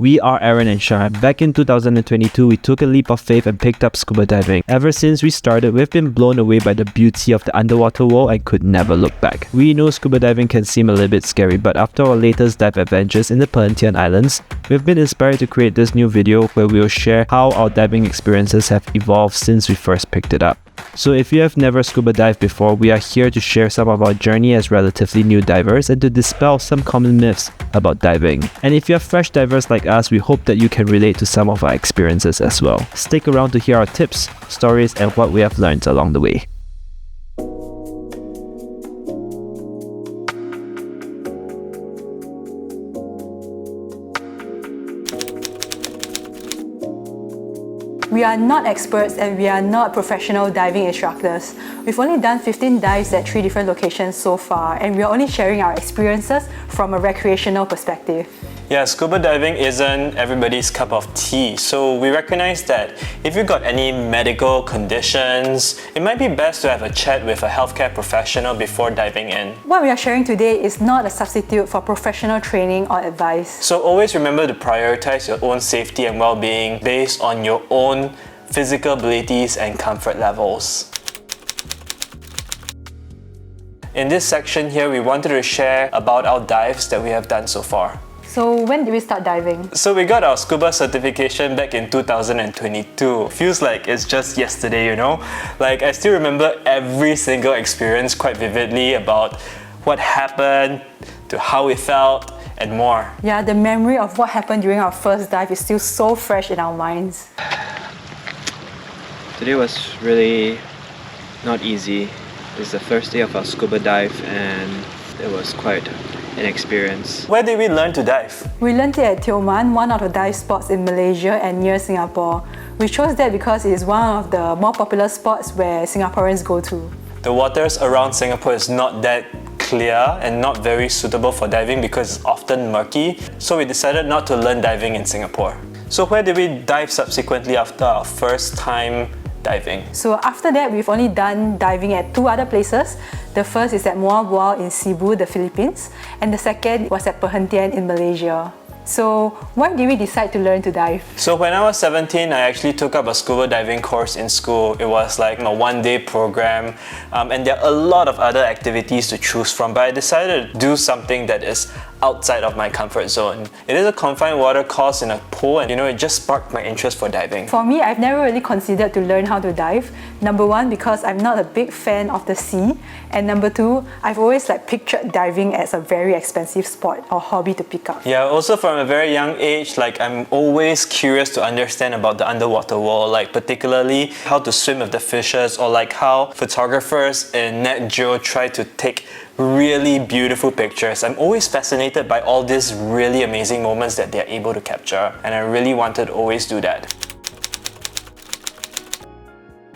We are Aaron and Shah. Back in 2022, we took a leap of faith and picked up scuba diving. Ever since we started, we've been blown away by the beauty of the underwater world and could never look back. We know scuba diving can seem a little bit scary, but after our latest dive adventures in the Perhentian Islands, we've been inspired to create this new video where we will share how our diving experiences have evolved since we first picked it up. So if you have never scuba dived before, we are here to share some of our journey as relatively new divers and to dispel some common myths about diving. And if you are fresh divers like us, we hope that you can relate to some of our experiences as well. Stick around to hear our tips, stories, and what we have learned along the way. We are not experts and we are not professional diving instructors. We've only done 15 dives at 3 different locations so far, and we are only sharing our experiences from a recreational perspective. Yeah, scuba diving isn't everybody's cup of tea, so we recognize that if you've got any medical conditions, it might be best to have a chat with a healthcare professional before diving in. What we are sharing today is not a substitute for professional training or advice. So always remember to prioritize your own safety and well-being based on your own physical abilities and comfort levels. In this section here, we wanted to share about our dives that we have done so far. So when did we start diving? So we got our scuba certification back in 2022. Feels like it's just yesterday, you know? Like I still remember every single experience quite vividly about what happened, to how we felt, and more. Yeah, the memory of what happened during our first dive is still so fresh in our minds. Today was really not easy. It's the first day of our scuba dive and it was quite an experience. Where did we learn to dive? We learned it at Tioman, one of the dive spots in Malaysia and near Singapore. We chose that because it is one of the more popular spots where Singaporeans go to. The waters around Singapore is not that clear and not very suitable for diving because it's often murky, so we decided not to learn diving in Singapore. So where did we dive subsequently after our first time diving? So after that, we've only done diving at 2 other places. The first is at Muar Bual in Cebu, the Philippines, and the second was at Perhentian in Malaysia. So why did we decide to learn to dive? So when I was 17, I actually took up a scuba diving course in school. It was like a one-day program, and there are a lot of other activities to choose from, but I decided to do something that is outside of my comfort zone. It is a confined water course in a pool, and it just sparked my interest for diving. For me, I've never really considered to learn how to dive. Number 1, because I'm not a big fan of the sea, and number 2, I've always pictured diving as a very expensive sport or hobby to pick up. Yeah, also from a very young age, I'm always curious to understand about the underwater world, particularly how to swim with the fishes, or how photographers in Nat Geo try to take really beautiful pictures. I'm always fascinated by all these really amazing moments that they're able to capture, and I really wanted to always do that.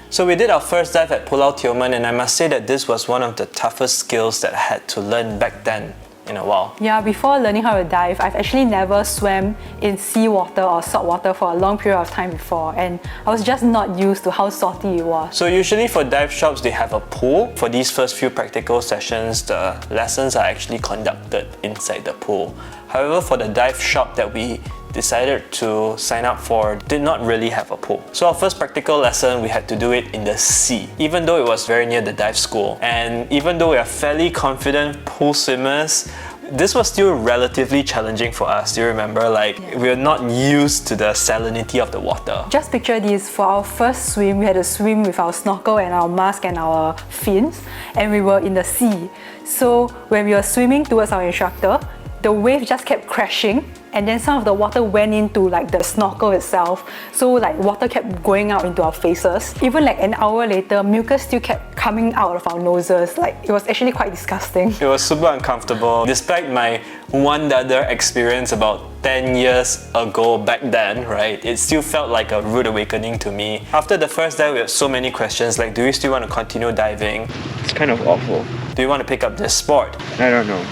So we did our first dive at Pulau Tioman, and I must say that this was one of the toughest skills that I had to learn back then in a while. Yeah, before learning how to dive, I've actually never swam in seawater or salt water for a long period of time before, and I was just not used to how salty it was. So usually for dive shops, they have a pool. For these first few practical sessions, the lessons are actually conducted inside the pool. However, for the dive shop that we decided to sign up for, did not really have a pool. So our first practical lesson, we had to do it in the sea, even though it was very near the dive school. And even though we are fairly confident pool swimmers, this was still relatively challenging for us. Do you remember? We're not used to the salinity of the water. Just picture this, for our first swim, we had to swim with our snorkel and our mask and our fins, and we were in the sea. So when we were swimming towards our instructor, the wave just kept crashing, and then some of the water went into the snorkel itself, so water kept going out into our faces. Even an hour later, mucus still kept coming out of our noses. It was actually quite disgusting. It was super uncomfortable. Despite my one other experience about 10 years ago back then, right, it still felt like a rude awakening to me. After the first dive, we had so many questions do you still want to continue diving? It's kind of awful. Do you want to pick up this sport? I don't know.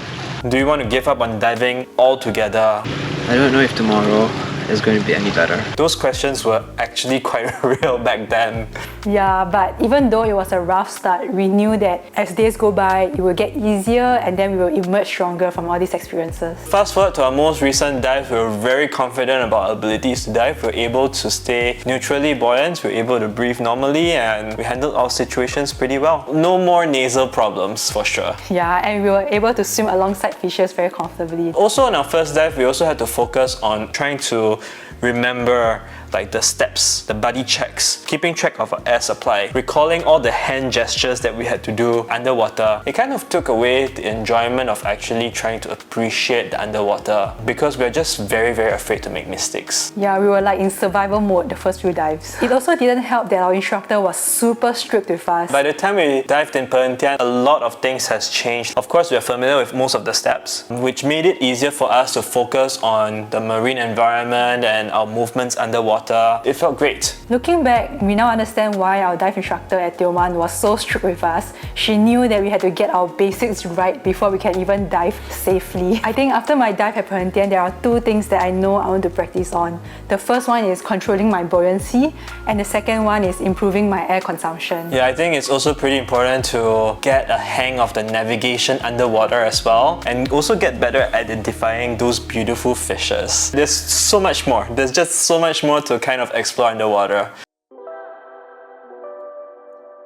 Do you want to give up on diving altogether? I don't know if tomorrow is going to be any better. Those questions were actually quite real back then. Yeah, but even though it was a rough start, we knew that as days go by, it will get easier and then we will emerge stronger from all these experiences. Fast forward to our most recent dive, we were very confident about our abilities to dive. We were able to stay neutrally buoyant, we were able to breathe normally, and we handled our situations pretty well. No more nasal problems for sure. Yeah, and we were able to swim alongside fishes very comfortably. Also on our first dive, we also had to focus on trying to remember like the steps, the buddy checks, keeping track of our air supply, recalling all the hand gestures that we had to do underwater. It kind of took away the enjoyment of actually trying to appreciate the underwater because we're just very, very afraid to make mistakes. Yeah, we were like in survival mode the first few dives. It also didn't help that our instructor was super strict with us. By the time we dived in Perhentian, a lot of things has changed. Of course, we are familiar with most of the steps, which made it easier for us to focus on the marine environment and our movements underwater. It felt great. Looking back, we now understand why our dive instructor at Tioman was so strict with us. She knew that we had to get our basics right before we can even dive safely. I think after my dive at Perhentian, there are two things that I know I want to practice on. The first one is controlling my buoyancy, and the second one is improving my air consumption. Yeah, I think it's also pretty important to get a hang of the navigation underwater as well, and also get better at identifying those beautiful fishes. There's so much more. There's just so much more to kind of explore underwater.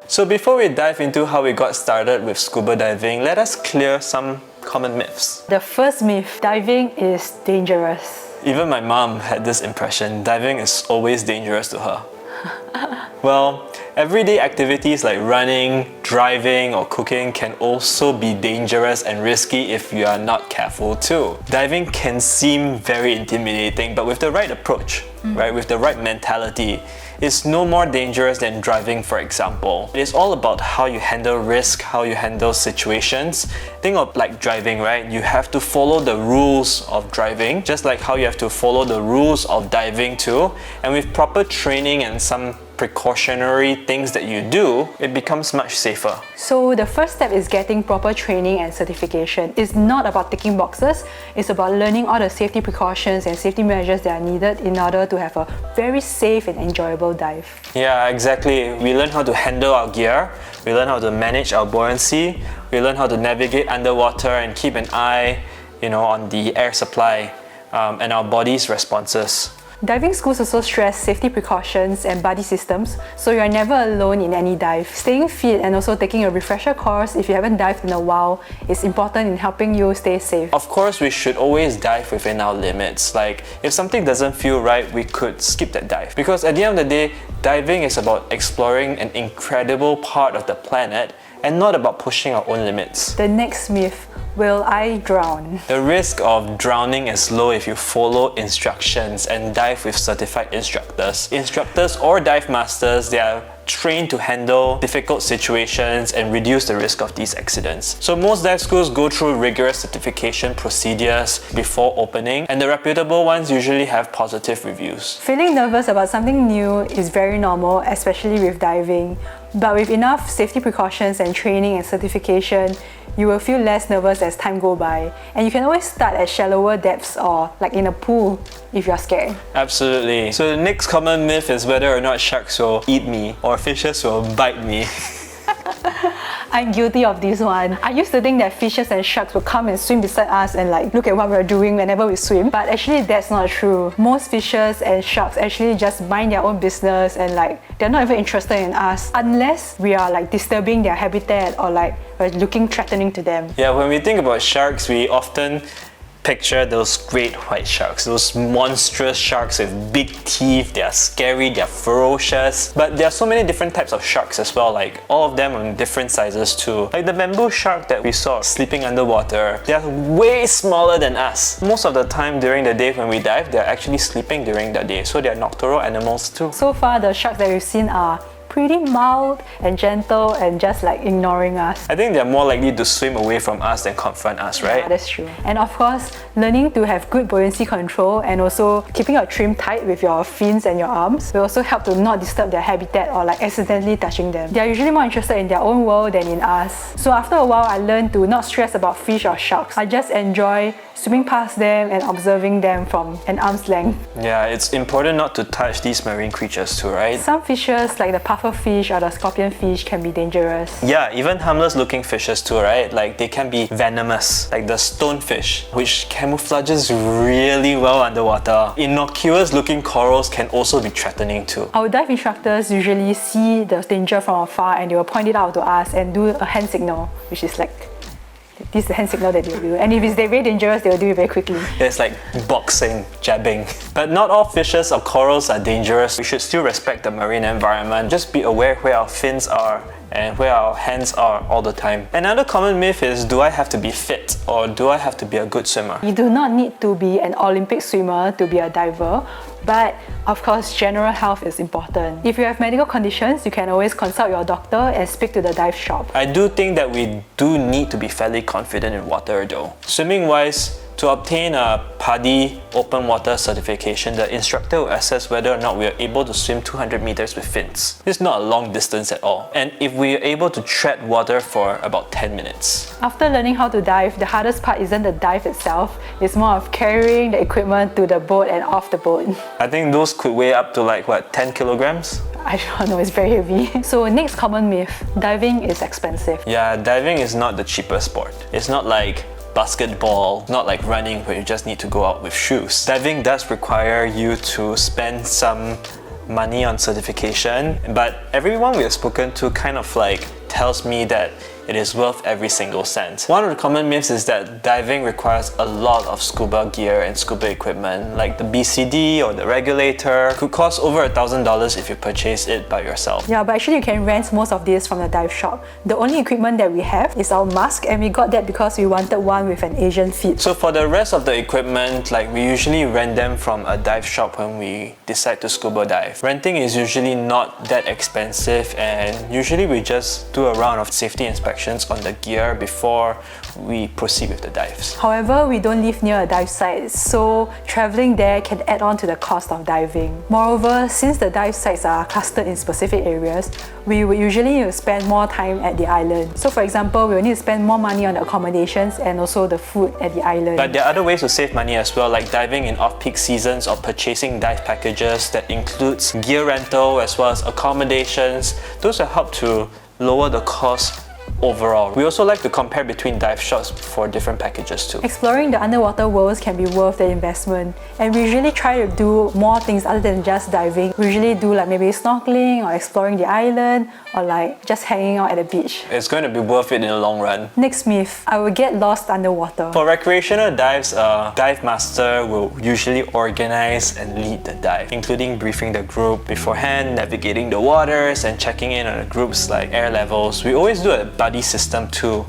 So before we dive into how we got started with scuba diving, let us clear some common myths. The first myth, diving is dangerous. Even my mom had this impression, diving is always dangerous to her. Well, everyday activities like running, driving or cooking can also be dangerous and risky if you are not careful too. Diving can seem very intimidating, but with the right approach, right, with the right mentality, it's no more dangerous than driving, for example. It's all about how you handle risk, how you handle situations. Think of like driving, right? You have to follow the rules of driving, just like how you have to follow the rules of diving too. And with proper training and some precautionary things that you do, it becomes much safer. So the first step is getting proper training and certification. It's not about ticking boxes, it's about learning all the safety precautions and safety measures that are needed in order to have a very safe and enjoyable dive. Yeah, exactly. We learn how to handle our gear, we learn how to manage our buoyancy, we learn how to navigate underwater and keep an eye, on the air supply and our body's responses. Diving schools also stress safety precautions and buddy systems, so you are never alone in any dive. Staying fit and also taking a refresher course if you haven't dived in a while is important in helping you stay safe. Of course, we should always dive within our limits. Like, if something doesn't feel right, we could skip that dive. Because at the end of the day, diving is about exploring an incredible part of the planet and not about pushing our own limits. The next myth, will I drown? The risk of drowning is low if you follow instructions and dive with certified instructors. Instructors or dive masters, they are trained to handle difficult situations and reduce the risk of these accidents. So most dive schools go through rigorous certification procedures before opening, and the reputable ones usually have positive reviews. Feeling nervous about something new is very normal, especially with diving. But with enough safety precautions and training and certification, you will feel less nervous as time goes by. And you can always start at shallower depths or like in a pool if you're scared. Absolutely. So the next common myth is whether or not sharks will eat me or fishes will bite me. I'm guilty of this one. I used to think that fishes and sharks would come and swim beside us and like look at what we're doing whenever we swim. But actually that's not true. Most fishes and sharks actually just mind their own business and like they're not even interested in us unless we are like disturbing their habitat or like we're looking threatening to them. Yeah, when we think about sharks, we often picture those great white sharks, those monstrous sharks with big teeth. They are scary, they are ferocious. But there are so many different types of sharks as well, like all of them in different sizes too. Like the bamboo shark that we saw sleeping underwater, they are way smaller than us. Most of the time during the day when we dive, they are actually sleeping during the day, so they are nocturnal animals too. So far, the sharks that we've seen are pretty mild and gentle and just like ignoring us. I think they're more likely to swim away from us than confront us, right? Yeah, that's true. And of course, learning to have good buoyancy control and also keeping your trim tight with your fins and your arms will also help to not disturb their habitat or like accidentally touching them. They are usually more interested in their own world than in us. So after a while, I learned to not stress about fish or sharks. I just enjoy swimming past them and observing them from an arm's length. Yeah, it's important not to touch these marine creatures too, right? Some fishes like the pufferfish or the scorpionfish can be dangerous. Yeah, even harmless looking fishes too, right? Like they can be venomous, like the stonefish, which camouflages really well underwater. Innocuous looking corals can also be threatening too. Our dive instructors usually see the danger from afar and they will point it out to us and do a hand signal, which is like, this is the hand signal that they'll do. And if it's very dangerous, they'll do it very quickly. It's like boxing, jabbing. But not all fishes or corals are dangerous. We should still respect the marine environment. Just be aware where our fins are and where our hands are all the time. Another common myth is, do I have to be fit or do I have to be a good swimmer? You do not need to be an Olympic swimmer to be a diver, but of course, general health is important. If you have medical conditions, you can always consult your doctor and speak to the dive shop. I do think that we do need to be fairly confident in water though. Swimming wise, to obtain a PADI open water certification, the instructor will assess whether or not we are able to swim 200 meters with fins. This is not a long distance at all. And if we are able to tread water for about 10 minutes. After learning how to dive, the hardest part isn't the dive itself, it's more of carrying the equipment to the boat and off the boat. I think those could weigh up to like, what, 10 kilograms? I don't know, it's very heavy. So next common myth, diving is expensive. Yeah, diving is not the cheapest sport. It's not like basketball, not like running where you just need to go out with shoes. Diving does require you to spend some money on certification, but everyone we have spoken to kind of like tells me that it is worth every single cent. One of the common myths is that diving requires a lot of scuba gear and scuba equipment, like the BCD or the regulator. Could cost over $1,000 if you purchase it by yourself. Yeah, but actually you can rent most of this from the dive shop. The only equipment that we have is our mask, and we got that because we wanted one with an Asian fit. So for the rest of the equipment, like we usually rent them from a dive shop when we decide to scuba dive. Renting is usually not that expensive, and usually we just do a round of safety inspections on the gear before we proceed with the dives. However, we don't live near a dive site, so traveling there can add on to the cost of diving. Moreover, since the dive sites are clustered in specific areas, we would usually need to spend more time at the island. So for example, we will need to spend more money on the accommodations and also the food at the island. But there are other ways to save money as well, like diving in off-peak seasons or purchasing dive packages that includes gear rental as well as accommodations. Those will help to lower the cost overall. We also like to compare between dive shops for different packages too. Exploring the underwater worlds can be worth the investment, and we usually try to do more things other than just diving. We usually do like maybe snorkeling or exploring the island or like just hanging out at the beach. It's going to be worth it in the long run. Next myth, I will get lost underwater. For recreational dives, a dive master will usually organize and lead the dive, including briefing the group beforehand, navigating the waters, and checking in on the group's like air levels. We always do a PADI system too,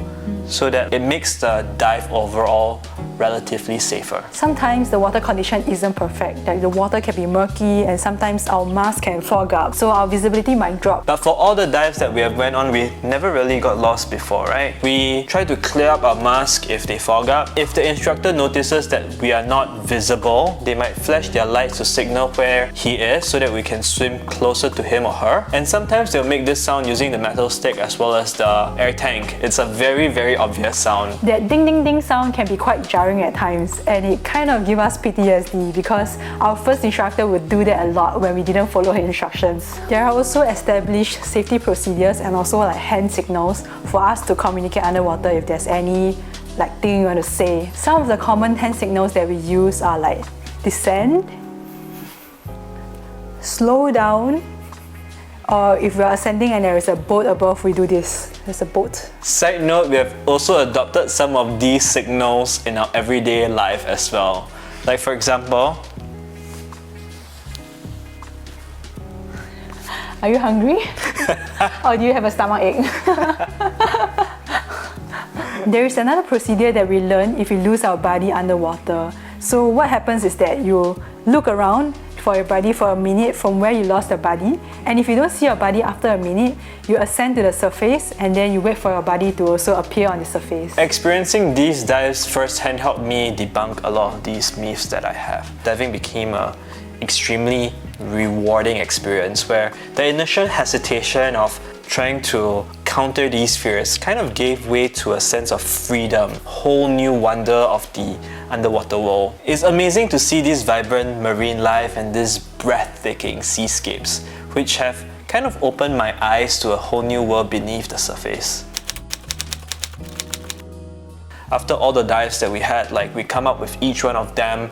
so that it makes the dive overall relatively safer. Sometimes the water condition isn't perfect, like the water can be murky and sometimes our mask can fog up, so our visibility might drop. But for all the dives that we have went on, we never really got lost before, right? We try to clear up our mask if they fog up. If the instructor notices that we are not visible, they might flash their lights to signal where he is so that we can swim closer to him or her. And sometimes they'll make this sound using the metal stick as well as the air tank. It's a very, very obvious sound. That ding ding ding sound can be quite jarring at times, and it kind of gives us PTSD because our first instructor would do that a lot when we didn't follow her instructions. There are also established safety procedures and also like hand signals for us to communicate underwater if there's any like thing you want to say. Some of the common hand signals that we use are like descend, slow down, or if we're ascending and there is a boat above, we do this. There's a boat. Side note, we have also adopted some of these signals in our everyday life as well. Like for example, are you hungry? Or do you have a stomach ache? There is another procedure that we learn if we lose our body underwater. So what happens is that you look around for your buddy for a minute from where you lost your buddy. And if you don't see your buddy after a minute, you ascend to the surface and then you wait for your buddy to also appear on the surface. Experiencing these dives firsthand helped me debunk a lot of these myths that I have. Diving became an extremely rewarding experience where the initial hesitation of trying to counter these fears kind of gave way to a sense of freedom, whole new wonder of the underwater world. It's amazing to see this vibrant marine life and these breathtaking seascapes, which have kind of opened my eyes to a whole new world beneath the surface. After all the dives that we had, we come up with each one of them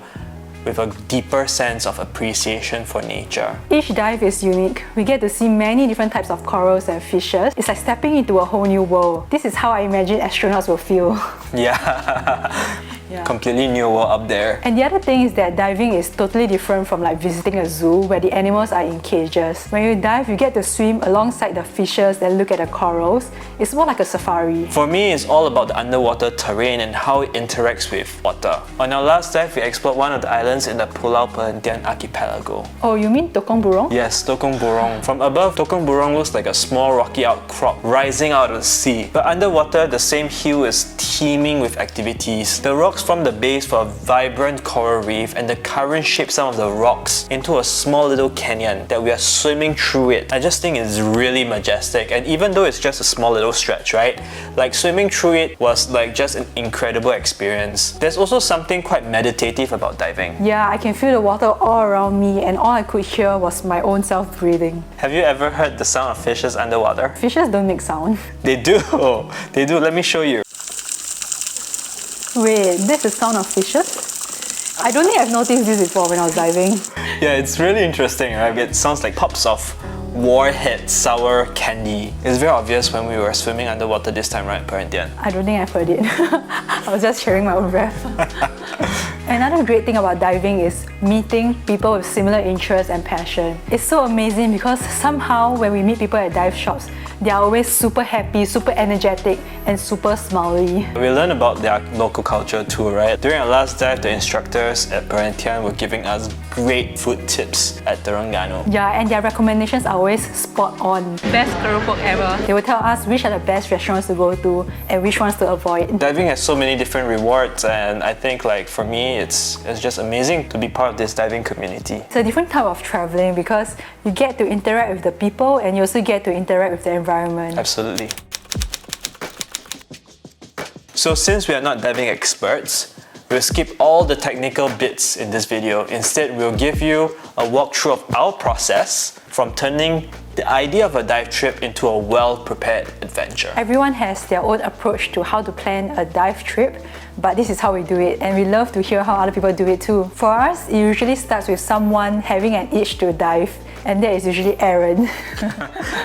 with a deeper sense of appreciation for nature. Each dive is unique. We get to see many different types of corals and fishes. It's like stepping into a whole new world. This is how I imagine astronauts will feel. Yeah. Completely new world up there. And the other thing is that diving is totally different from visiting a zoo where the animals are in cages. When you dive, you get to swim alongside the fishes and look at the corals. It's more like a safari. For me, it's all about the underwater terrain and how it interacts with water. On our last dive, we explored one of the islands in the Pulau Perhentian archipelago. Oh, you mean Tokong Burong? Yes, Tokong Burong. From above, Tokong Burong looks like a small rocky outcrop rising out of the sea. But underwater, the same hill is teeming with activities. The rocks from the base for a vibrant coral reef, and the current shapes some of the rocks into a small little canyon that we are swimming through it. I just think it's really majestic, and even though it's just a small little stretch, right? Swimming through it was just an incredible experience. There's also something quite meditative about diving. Yeah, I can feel the water all around me and all I could hear was my own self breathing. Have you ever heard the sound of fishes underwater? Fishes don't make sound. They do! They do, let me show you. Wait, this is the sound of fishes? I don't think I've noticed this before when I was diving. Yeah, it's really interesting, right? It sounds like pops of warhead sour candy. It's very obvious when we were swimming underwater this time, right, Perhentian? I don't think I've heard it. I was just sharing my own breath. Another great thing about diving is meeting people with similar interests and passion. It's so amazing because somehow when we meet people at dive shops, they are always super happy, super energetic, and super smiley. We learned about their local culture too, right? During our last dive, the instructors at Perhentian were giving us great food tips at Terengganu. Yeah, and their recommendations are always spot on. Best keropok ever. They will tell us which are the best restaurants to go to and which ones to avoid. Diving has so many different rewards, and I think for me, it's just amazing to be part of this diving community. It's a different type of traveling because you get to interact with the people and you also get to interact with the environment. Absolutely. So since we are not diving experts, we'll skip all the technical bits in this video. Instead, we'll give you a walkthrough of our process from turning the idea of a dive trip into a well-prepared adventure. Everyone has their own approach to how to plan a dive trip, but this is how we do it, and we love to hear how other people do it too. For us, it usually starts with someone having an itch to dive, and that is usually Aaron.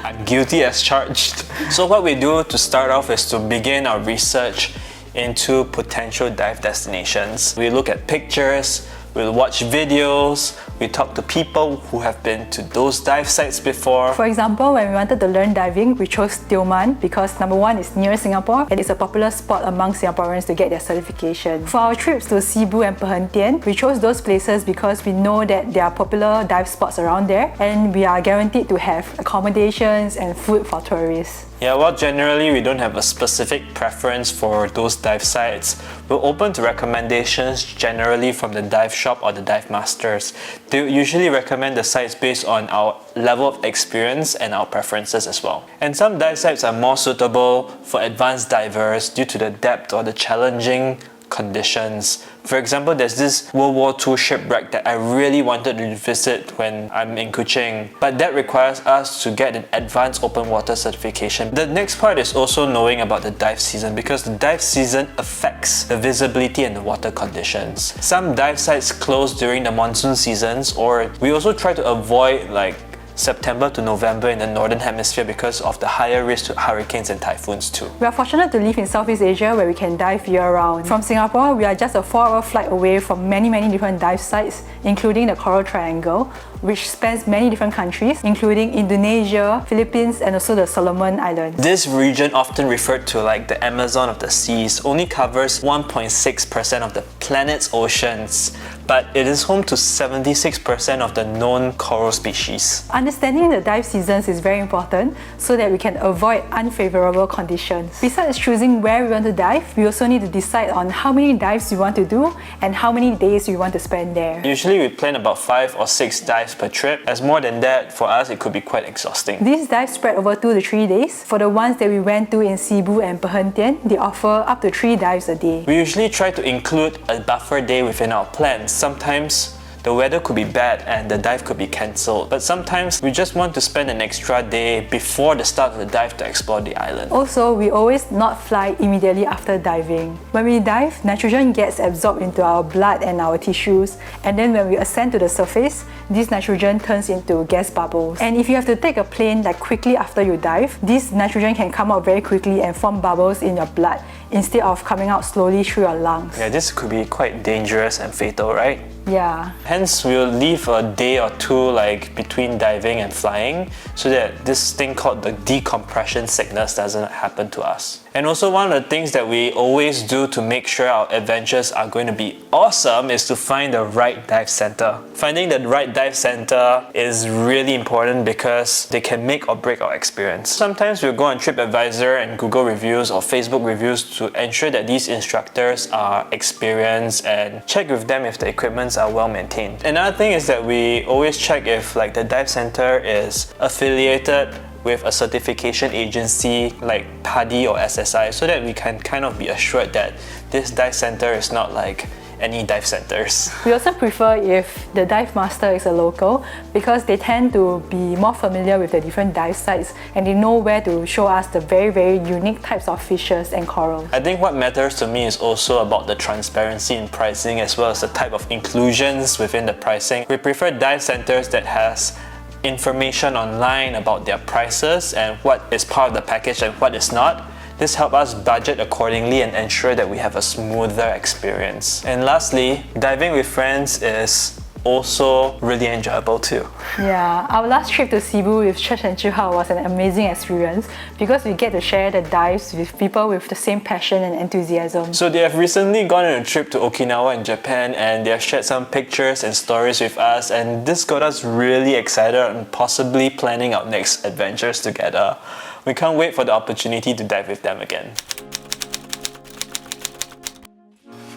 I'm guilty as charged. So what we do to start off is to begin our research into potential dive destinations. We look at pictures, we'll watch videos, we talk to people who have been to those dive sites before. For example, when we wanted to learn diving, we chose Tioman because number one, it's near Singapore and it's a popular spot among Singaporeans to get their certification. For our trips to Cebu and Perhentian, we chose those places because we know that there are popular dive spots around there and we are guaranteed to have accommodations and food for tourists. Yeah, well, generally we don't have a specific preference for those dive sites. We're open to recommendations generally from the dive shop or the dive masters. They usually recommend the sites based on our level of experience and our preferences as well. And some dive sites are more suitable for advanced divers due to the depth or the challenging conditions. For example, there's this World War II shipwreck that I really wanted to visit when I'm in Kuching, but that requires us to get an advanced open water certification. The next part is also knowing about the dive season because the dive season affects the visibility and the water conditions. Some dive sites close during the monsoon seasons, or we also try to avoid September to November in the northern hemisphere because of the higher risk to hurricanes and typhoons too. We are fortunate to live in Southeast Asia where we can dive year-round. From Singapore, we are just a 4-hour flight away from many different dive sites, including the Coral Triangle, which spans many different countries, including Indonesia, Philippines, and also the Solomon Islands. This region, often referred to like the Amazon of the seas, only covers 1.6% of the planet's oceans. but it is home to 76% of the known coral species. Understanding the dive seasons is very important so that we can avoid unfavorable conditions. Besides choosing where we want to dive, we also need to decide on how many dives we want to do and how many days we want to spend there. Usually we plan about 5 or 6 dives per trip. As more than that, for us it could be quite exhausting. These dives spread over 2 to 3 days. For the ones that we went to in Cebu and Perhentian, they offer up to 3 dives a day. We usually try to include a buffer day within our plans. Sometimes the weather could be bad and the dive could be cancelled, but sometimes we just want to spend an extra day before the start of the dive to explore the island. Also, we always not fly immediately after diving. When we dive, nitrogen gets absorbed into our blood and our tissues, and then when we ascend to the surface, this nitrogen turns into gas bubbles. And if you have to take a plane like quickly after you dive, this nitrogen can come out very quickly and form bubbles in your blood instead of coming out slowly through your lungs. Yeah, this could be quite dangerous and fatal, right? Yeah. Hence, we'll leave a day or two between diving and flying so that this thing called the decompression sickness doesn't happen to us. And also one of the things that we always do to make sure our adventures are going to be awesome is to find the right dive center. Finding the right dive center is really important because they can make or break our experience. Sometimes we'll go on TripAdvisor and Google reviews or Facebook reviews to ensure that these instructors are experienced and check with them if the equipments are well maintained. Another thing is that we always check if the dive center is affiliated with a certification agency like PADI or SSI so that we can kind of be assured that this dive center is not like any dive centers. We also prefer if the dive master is a local because they tend to be more familiar with the different dive sites and they know where to show us the very, very unique types of fishes and corals. I think what matters to me is also about the transparency in pricing as well as the type of inclusions within the pricing. We prefer dive centers that has information online about their prices and what is part of the package and what is not. This helps us budget accordingly and ensure that we have a smoother experience. And lastly, diving with friends is also really enjoyable too. Yeah, our last trip to Cebu with Cert and Zhihao was an amazing experience because we get to share the dives with people with the same passion and enthusiasm. So they have recently gone on a trip to Okinawa in Japan and they have shared some pictures and stories with us, and this got us really excited and possibly planning our next adventures together. We can't wait for the opportunity to dive with them again.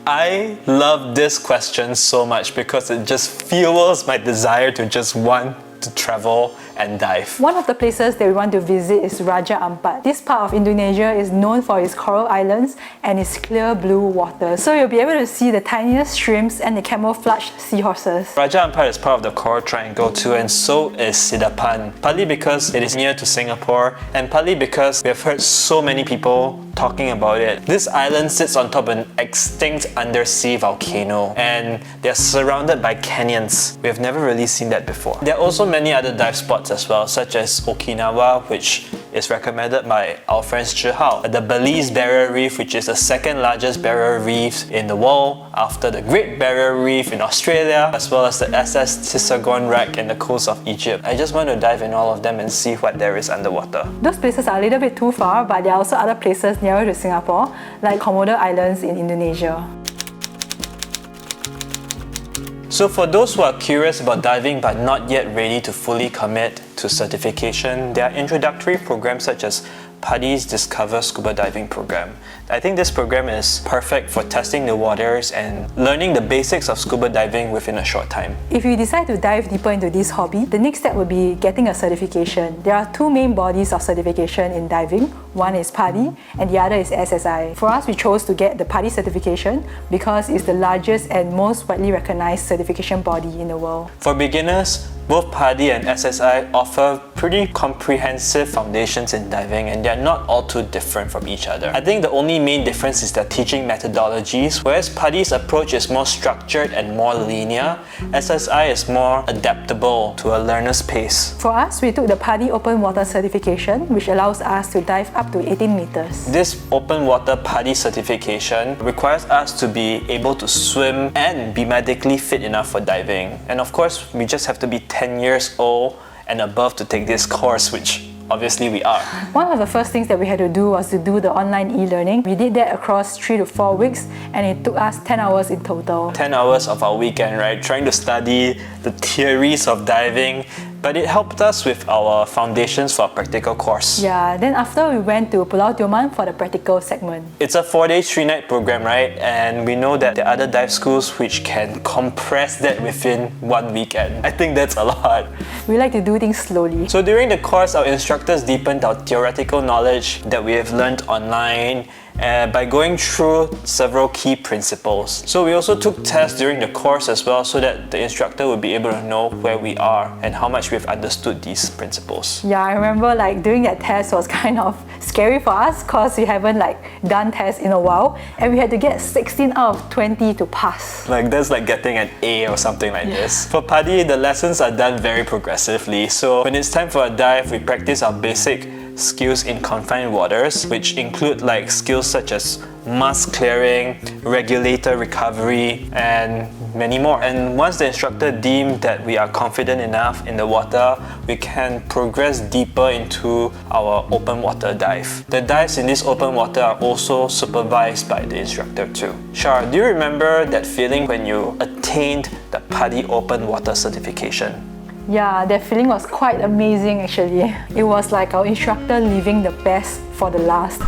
I love this question so much because it just fuels my desire to just want to travel and dive. One of the places that we want to visit is Raja Ampat. This part of Indonesia is known for its coral islands and its clear blue water. So you'll be able to see the tiniest shrimps and the camouflaged seahorses. Raja Ampat is part of the Coral Triangle too, and so is Sidapan. Partly because it is near to Singapore and partly because we have heard so many people talking about it. This island sits on top of an extinct undersea volcano and they're surrounded by canyons. We have never really seen that before. There are also many other dive spots as well, such as Okinawa, which is recommended by our friends Zhihao, the Belize Barrier Reef, which is the second largest barrier reef in the world after the Great Barrier Reef in Australia, as well as the SS Tissagon Wreck in the coast of Egypt. I just want to dive in all of them and see what there is underwater. Those places are a little bit too far, but there are also other places nearer to Singapore, like Komodo Islands in Indonesia. So for those who are curious about diving but not yet ready to fully commit to certification, there are introductory programs such as PADI's Discover Scuba Diving program. I think this program is perfect for testing the waters and learning the basics of scuba diving within a short time. If you decide to dive deeper into this hobby, the next step would be getting a certification. There are two main bodies of certification in diving. One is PADI and the other is SSI. For us, we chose to get the PADI certification because it's the largest and most widely recognized certification body in the world. For beginners, both PADI and SSI offer pretty comprehensive foundations in diving and they're not all too different from each other. I think the only main difference is their teaching methodologies. Whereas PADI's approach is more structured and more linear, SSI is more adaptable to a learner's pace. For us, we took the PADI Open Water certification, which allows us to dive up to 18 meters. This open water PADI certification requires us to be able to swim and be medically fit enough for diving. And of course, we just have to be 10 years old and above to take this course, which Obviously we are. One of the first things that we had to do was to do the online e-learning. We did that across 3 to 4 weeks and it took us 10 hours in total. 10 hours of our weekend, right? Trying to study the theories of diving, but it helped us with our foundations for our practical course. Yeah, then after we went to Pulau Tioman for the practical segment. It's a 4-day, 3-night program, right? And we know that there are other dive schools which can compress that within 1 weekend. I think that's a lot. We like to do things slowly. So during the course, our instructors deepened our theoretical knowledge that we have learned online by going through several key principles. So we also took tests during the course as well so that the instructor would be able to know where we are and how much we've understood these principles. Yeah, I remember like doing that test was kind of scary for us because we haven't like done tests in a while and we had to get 16 out of 20 to pass. Like that's like getting an A or something like this. For PADI, the lessons are done very progressively. So when it's time for a dive, we practice our basic skills in confined waters, which include like skills such as mask clearing, regulator recovery, and many more. And once the instructor deemed that we are confident enough in the water, we can progress deeper into our open water dive. The dives in this open water are also supervised by the instructor too. Shar, do you remember that feeling when you attained the PADI open water certification? Yeah, that feeling was quite amazing actually. It was like our instructor leaving the best for the last.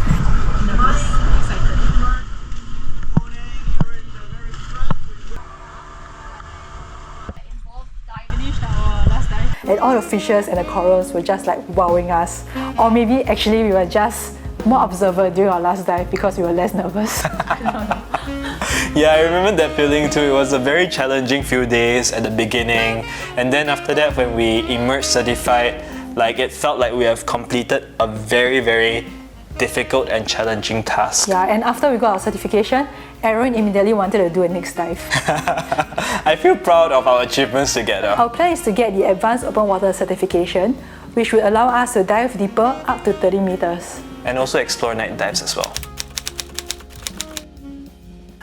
And all the fishes and the corals were just like wowing us. Or maybe actually we were just more observant during our last dive because we were less nervous. Yeah, I remember that feeling too. It was a very challenging few days at the beginning, and then after that when we emerged certified, like it felt like we have completed a very difficult and challenging task. Yeah, and after we got our certification, Aaron immediately wanted to do a next dive. I feel proud of our achievements together. Our plan is to get the Advanced Open Water certification, which will allow us to dive deeper up to 30 meters. And also explore night dives as well.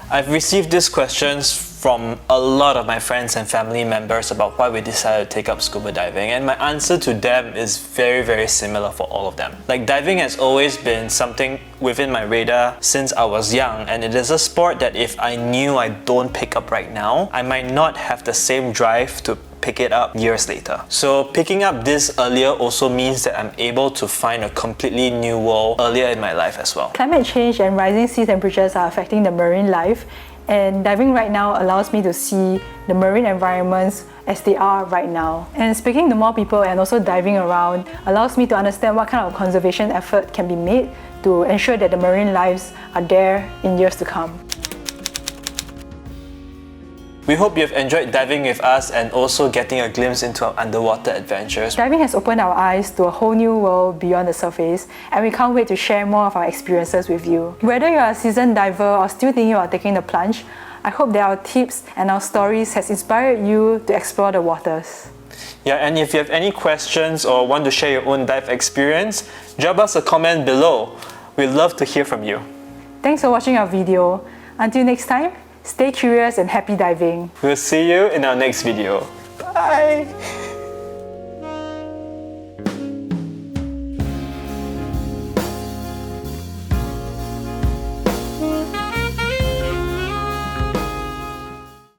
I've received these questions from a lot of my friends and family members about why we decided to take up scuba diving, and my answer to them is very similar for all of them. Like, diving has always been something within my radar since I was young, and it is a sport that if I knew I don't pick up right now, I might not have the same drive to pick it up years later. So picking up this earlier also means that I'm able to find a completely new world earlier in my life as well. Climate change and rising sea temperatures are affecting the marine life, and diving right now allows me to see the marine environments as they are right now. And speaking to more people and also diving around allows me to understand what kind of conservation effort can be made to ensure that the marine lives are there in years to come. We hope you've enjoyed diving with us and also getting a glimpse into our underwater adventures. Diving has opened our eyes to a whole new world beyond the surface, and we can't wait to share more of our experiences with you. Whether you're a seasoned diver or still thinking about taking the plunge, I hope that our tips and our stories has inspired you to explore the waters. Yeah, and if you have any questions or want to share your own dive experience, drop us a comment below. We'd love to hear from you. Thanks for watching our video. Until next time, stay curious and happy diving. We'll see you in our next video. Bye!